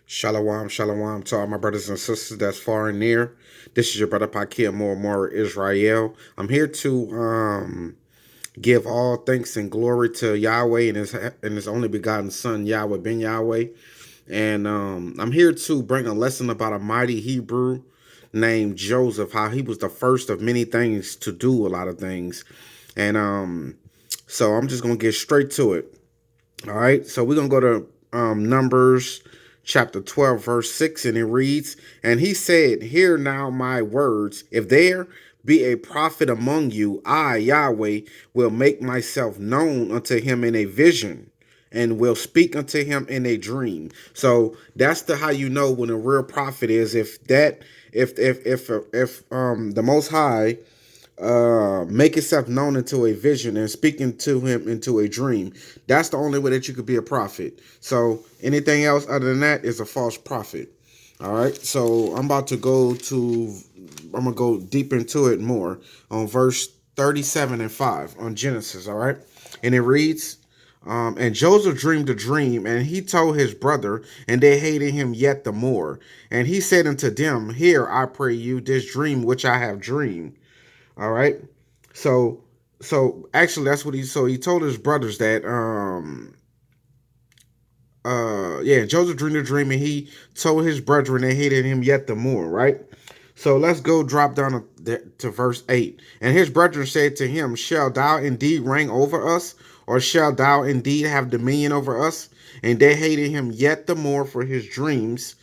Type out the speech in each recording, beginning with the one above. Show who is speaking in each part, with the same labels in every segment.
Speaker 1: Shalom, shalom to all my brothers and sisters that's far and near. This is your brother Pakia more Israel. I'm here to give all thanks and glory to Yahweh and his only begotten son Yahweh ben Yahweh. And I'm here to bring a lesson about a mighty Hebrew named Joseph, how he was the first of many things to do a lot of things. And so I'm just gonna get straight to it. All right, so we're gonna go to Numbers chapter 12, verse 6, and it reads, "And he said, Hear now my words. If there be a prophet among you, I, Yahweh, will make myself known unto him in a vision, and will speak unto him in a dream." So that's the how you know when a real prophet is. If the Most High make itself known into a vision and speaking to him into a dream. That's the only way that you could be a prophet. So anything else other than that is a false prophet. All right. So I'm gonna go deep into it more on verse 37 and 5 on Genesis. All right. And it reads, and Joseph dreamed a dream, and he told his brother, and they hated him yet the more. And he said unto them, Hear, I pray you, this dream which I have dreamed. All right. So actually that's what he told his brothers that Joseph dreamed a dream and he told his brethren they hated him yet the more, right? So let's go drop down to verse 8. And his brethren said to him, Shall thou indeed reign over us, or shall thou indeed have dominion over us? And they hated him yet the more for his dreams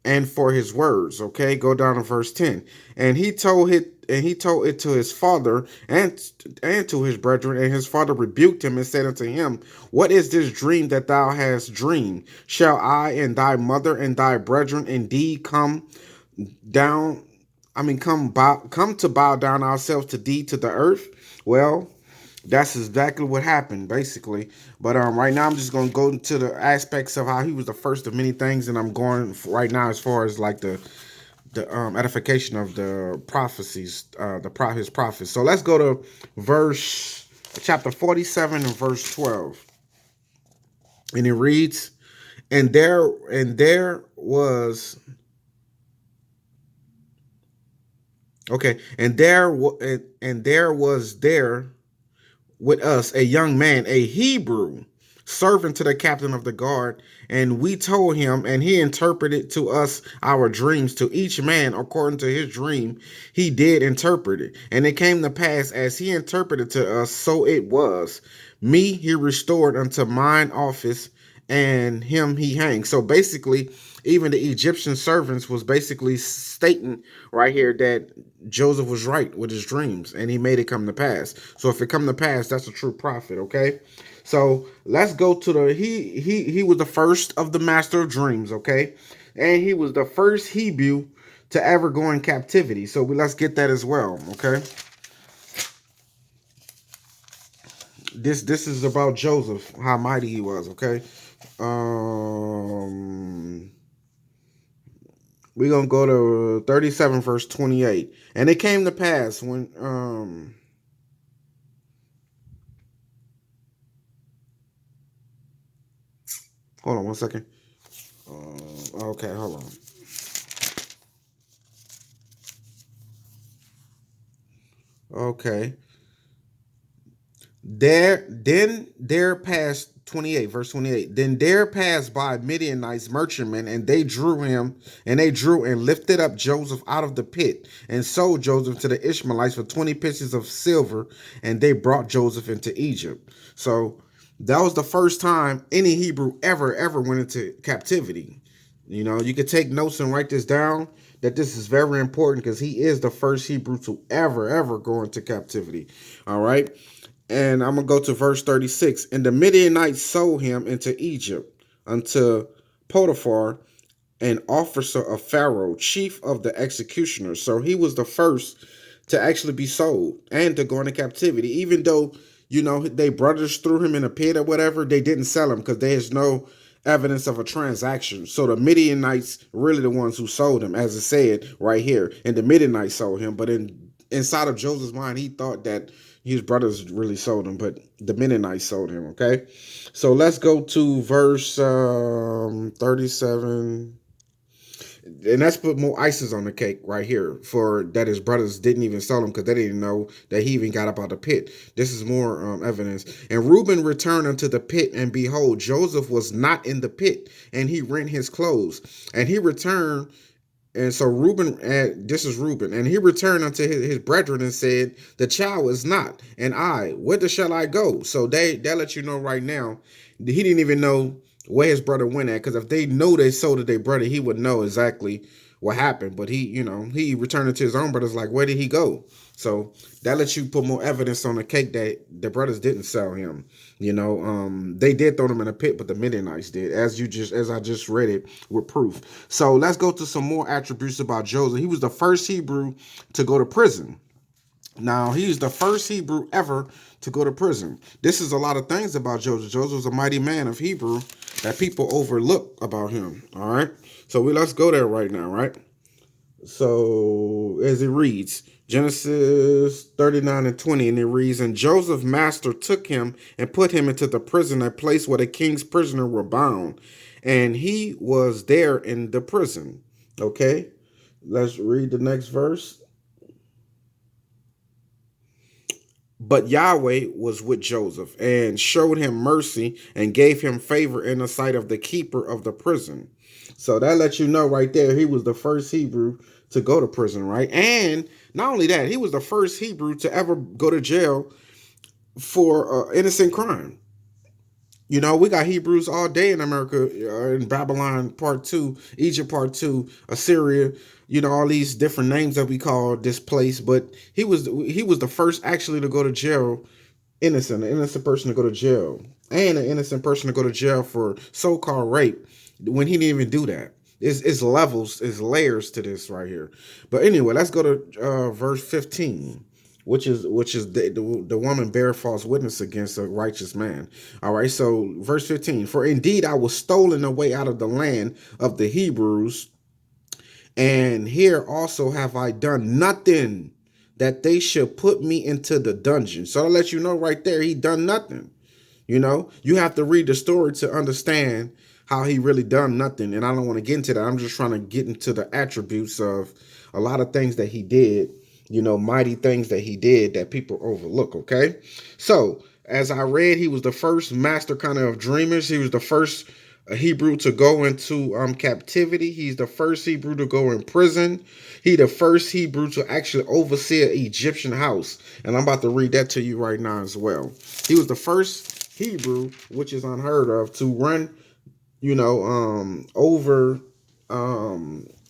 Speaker 1: and for his words. Okay, go down to verse 10. And he told it to his father and to his brethren, and his father rebuked him and said unto him, What is this dream that thou hast dreamed? Shall I and thy mother and thy brethren indeed come down? Come to bow down ourselves to thee to the earth? Well, that's exactly what happened, basically. But right now I'm just gonna go into the aspects of how he was the first of many things, and I'm going right now as far as like the edification of the prophecies, his prophets. So let's go to chapter 47 and verse 12, and it reads, "And there was okay, and there was there." with us a young man, a Hebrew, servant to the captain of the guard, and we told him, and he interpreted to us our dreams, to each man according to his dream. He did interpret it, and it came to pass as he interpreted to us, so it was. Me he restored unto mine office, and him he hanged. So basically, even the Egyptian servants was basically stating right here that Joseph was right with his dreams, and he made it come to pass. So if it come to pass, that's a true prophet. Okay, so let's go to the he was the first of the master of dreams. Okay, and he was the first Hebrew to ever go in captivity. So let's get that as well. Okay, this is about Joseph, how mighty he was. Okay, um. We're gonna go to 37 verse 28. And it came to pass when hold on one second. Okay, hold on. Okay. There passed 28, verse 28. Then there passed by Midianites merchantmen, and they drew and lifted up Joseph out of the pit, and sold Joseph to the Ishmaelites for 20 pieces of silver, and they brought Joseph into Egypt. So that was the first time any Hebrew ever went into captivity. You know, you could take notes and write this down, that this is very important because he is the first Hebrew to ever go into captivity. All right. And I'm going to go to verse 36. And the Midianites sold him into Egypt unto Potiphar, an officer of Pharaoh, chief of the executioners. So he was the first to actually be sold and to go into captivity. Even though, you know, they brothers threw him in a pit or whatever, they didn't sell him because there's no evidence of a transaction. So the Midianites really the ones who sold him, as it said right here. And the Midianites sold him. But in inside of Joseph's mind, he thought that his brothers really sold him, but the Mennonites sold him. Okay, so let's go to verse 37. And that's put more ices on the cake right here for that his brothers didn't even sell him because they didn't know that he even got up out the pit. This is more evidence. And Reuben returned unto the pit, and behold, Joseph was not in the pit, and he rent his clothes. And he returned. And so Reuben, this is Reuben, and he returned unto his brethren and said, "The child is not, and I, whither shall I go?" So they let you know right now, he didn't even know where his brother went at, because if they know they sold to their brother, he would know exactly what happened. But he returned it to his own brothers, like, where did he go? So that lets you put more evidence on the cake that the brothers didn't sell him. They did throw him in a pit, but the Midianites did, as I just read it with proof. So let's go to some more attributes about Joseph. He was the first Hebrew to go to prison. Now, he's the first Hebrew ever to go to prison. This is a lot of things about Joseph. Joseph was a mighty man of Hebrew that people overlook about him. All right. So let's go there right now, right? So as it reads, Genesis 39 and 20, and it reads, "And Joseph's master took him and put him into the prison, a place where the king's prisoners were bound. And he was there in the prison." Okay, let's read the next verse. "But Yahweh was with Joseph and showed him mercy and gave him favor in the sight of the keeper of the prison." So that lets you know right there, he was the first Hebrew to go to prison, right? And not only that, he was the first Hebrew to ever go to jail for innocent crime. We got Hebrews all day in America, in Babylon part 2, Egypt part 2, Assyria, all these different names that we call this place. But he was the first actually to go to jail, an innocent person to go to jail, and an innocent person to go to jail for so-called rape when he didn't even do that. It's levels, it's layers to this right here. But anyway, let's go to verse 15. Which is the woman bear false witness against a righteous man. All right, so verse 15. "For indeed I was stolen away out of the land of the Hebrews, and here also have I done nothing that they should put me into the dungeon." So I'll let you know right there, he done nothing. You have to read the story to understand how he really done nothing. And I don't want to get into that. I'm just trying to get into the attributes of a lot of things that he did, mighty things that he did that people overlook. Okay. So as I read, he was the first master kind of dreamers. He was the first Hebrew to go into captivity. He's the first Hebrew to go in prison. He the first Hebrew to actually oversee an Egyptian house. And I'm about to read that to you right now as well. He was the first Hebrew, which is unheard of, to run, over a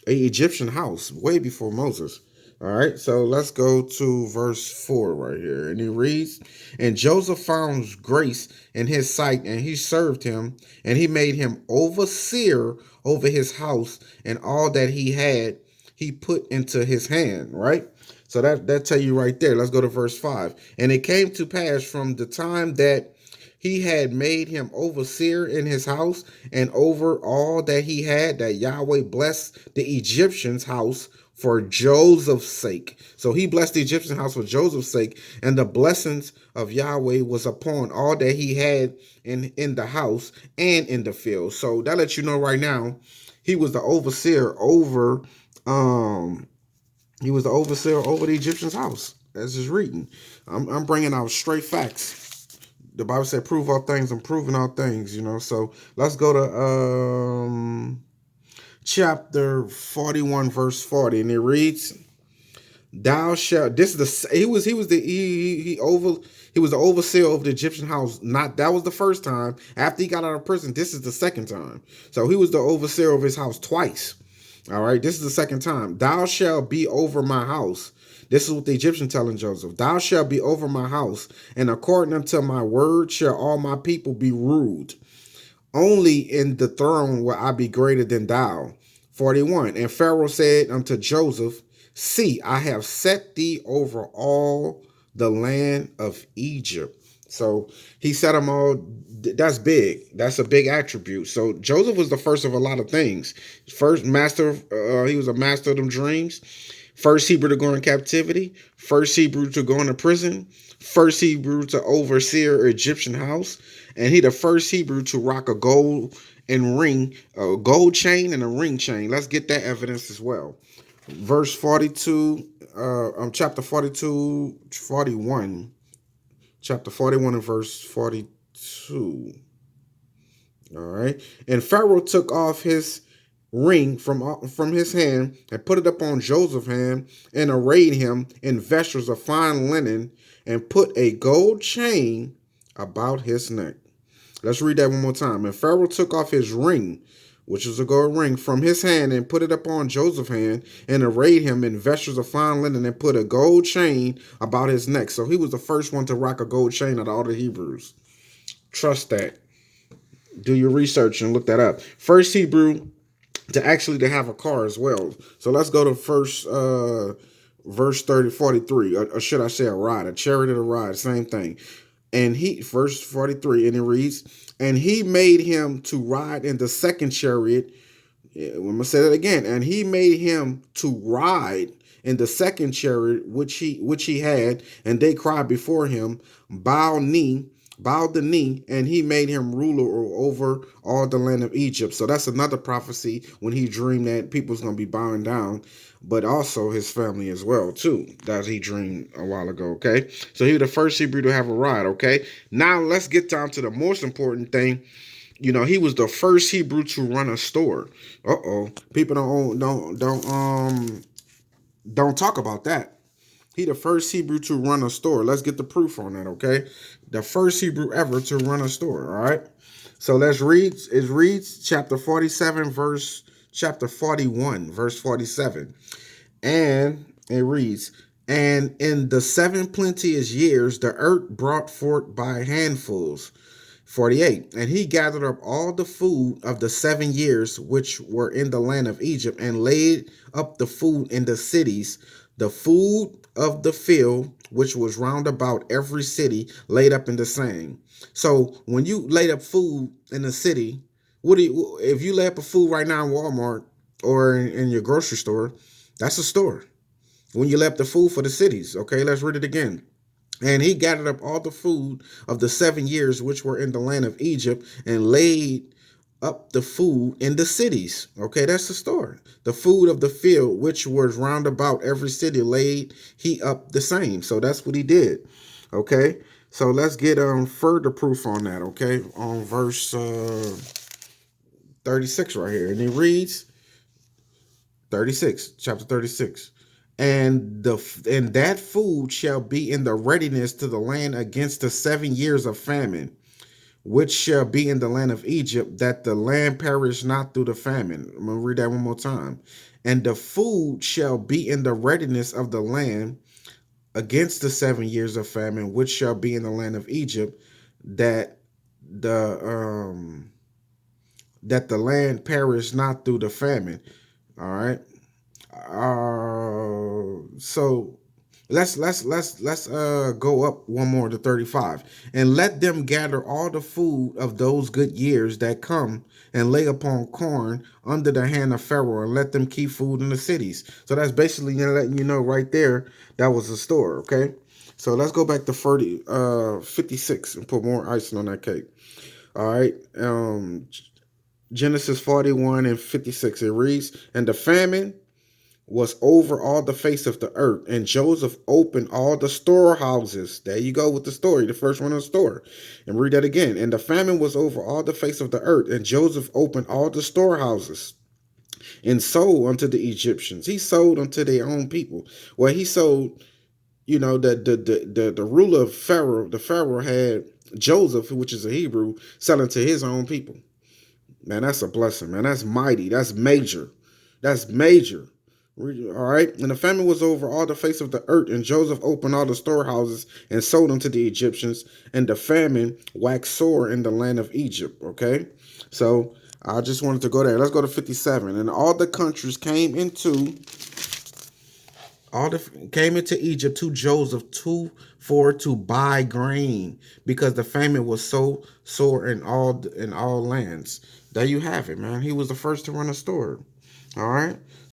Speaker 1: Egyptian house way before Moses. All right, so let's go to verse 4 right here. And it reads, "And Joseph found grace in his sight, and he served him, and he made him overseer over his house, and all that he had, he put into his hand." Right? So that tell you right there. Let's go to verse 5. "And it came to pass from the time that he had made him overseer in his house and over all that he had, that Yahweh blessed the Egyptian's house for Joseph's sake." So he blessed the Egyptian house for Joseph's sake, and the blessings of Yahweh was upon all that he had in the house and in the field. So that lets you know right now, he was the overseer over the Egyptian's house. That's just reading. I'm bringing out straight facts. The Bible said, "Prove all things," and proving all things, So let's go to chapter 41, verse 40, and it reads, "Thou shalt." This is he was the overseer of the Egyptian house. Not that was the first time. After he got out of prison, this is the second time. So he was the overseer of his house twice. All right, this is the second time. "Thou shalt be over my house." This is what the Egyptian telling Joseph. "Thou shalt be over my house, and according unto my word shall all my people be ruled. Only in the throne will I be greater than thou." 41. "And Pharaoh said unto Joseph, See, I have set thee over all the land of Egypt." So he set them all. That's big. That's a big attribute. So Joseph was the first of a lot of things. First master, he was a master of them dreams. First Hebrew to go in captivity, first Hebrew to go into prison, first Hebrew to overseer an Egyptian house, and he the first Hebrew to rock a gold and ring, a gold chain and a ring chain. Let's get that evidence as well. Verse 42, chapter 42, 41, chapter 41 and verse 42. All right. And Pharaoh took off his ring from his hand and put it up on Joseph's hand and arrayed him in vestures of fine linen and put a gold chain about his neck. Let's read that one more time. And Pharaoh took off his ring, which was a gold ring, from his hand and put it upon Joseph's hand and arrayed him in vestures of fine linen and put a gold chain about his neck. So he was the first one to rock a gold chain out of all the Hebrews. Trust that. Do your research and look that up. First Hebrew to have a car as well. So let's go to first verse 43, or should I say a ride, a chariot or a ride, same thing. And he, verse 43, and it reads, and he made him to ride in the second chariot. I'm going to say that again. And he made him to ride in the second chariot which he had, and they cried before him, bowed the knee, and he made him ruler over all the land of Egypt. So that's another prophecy when he dreamed that people's going to be bowing down, but also his family as well, too, that he dreamed a while ago, okay? So he was the first Hebrew to have a rod, okay? Now let's get down to the most important thing. You know, he was the first Hebrew to run a store. People don't talk about that. He the first Hebrew to run a store. Let's get the proof on that, okay? The first Hebrew ever to run a store, all right? So let's read. It reads chapter 47, chapter 41, verse 47. And it reads, and in the 7 plenteous years, the earth brought forth by handfuls. 48. And he gathered up all the food of the 7 years which were in the land of Egypt, and laid up the food in the cities, the food of the field, which was round about every city, laid up in the same. So when you laid up food in the city, if you lay up a food right now in Walmart or in your grocery store, that's a store. When you lay up the food for the cities, okay, let's read it again. And he gathered up all the food of the 7 years which were in the land of Egypt, and laid up the food in the cities. Okay, that's the story. The food of the field which was round about every city, laid he up the same. So that's what he did. Okay, so let's get further proof on that. Okay, on verse 36 right here, and it reads 36, chapter 36. And that food shall be in the readiness to the land against the 7 years of famine, which shall be in the land of Egypt, that the land perish not through the famine. I'm going to read that one more time. And the food shall be in the readiness of the land against the 7 years of famine, which shall be in the land of Egypt, that the land perish not through the famine. All right. So let's go up one more to 35. And let them gather all the food of those good years that come, and lay upon corn under the hand of Pharaoh, and let them keep food in the cities. So that's basically letting you know right there that was a store. Okay, so let's go back to 56 and put more icing on that cake. All right. Genesis 41 and 56, it reads, and the famine was over all the face of the earth, and Joseph opened all the storehouses. There you go with the story, the first one in the store. And read that again. And the famine was over all the face of the earth, and Joseph opened all the storehouses, and sold unto the Egyptians. He sold unto their own people. Well, he sold, the ruler of Pharaoh, the Pharaoh had Joseph, which is a Hebrew, selling to his own people. Man, that's a blessing, man. That's mighty. That's major. That's major. All right. And the famine was over all the face of the earth, and Joseph opened all the storehouses and sold them to the Egyptians, and the famine waxed sore in the land of Egypt. Okay. So I just wanted to go there. Let's go to 57. And all the countries came into Egypt to Joseph to buy grain, because the famine was so sore in all lands. There you have it, man. He was the first to run a store. All right.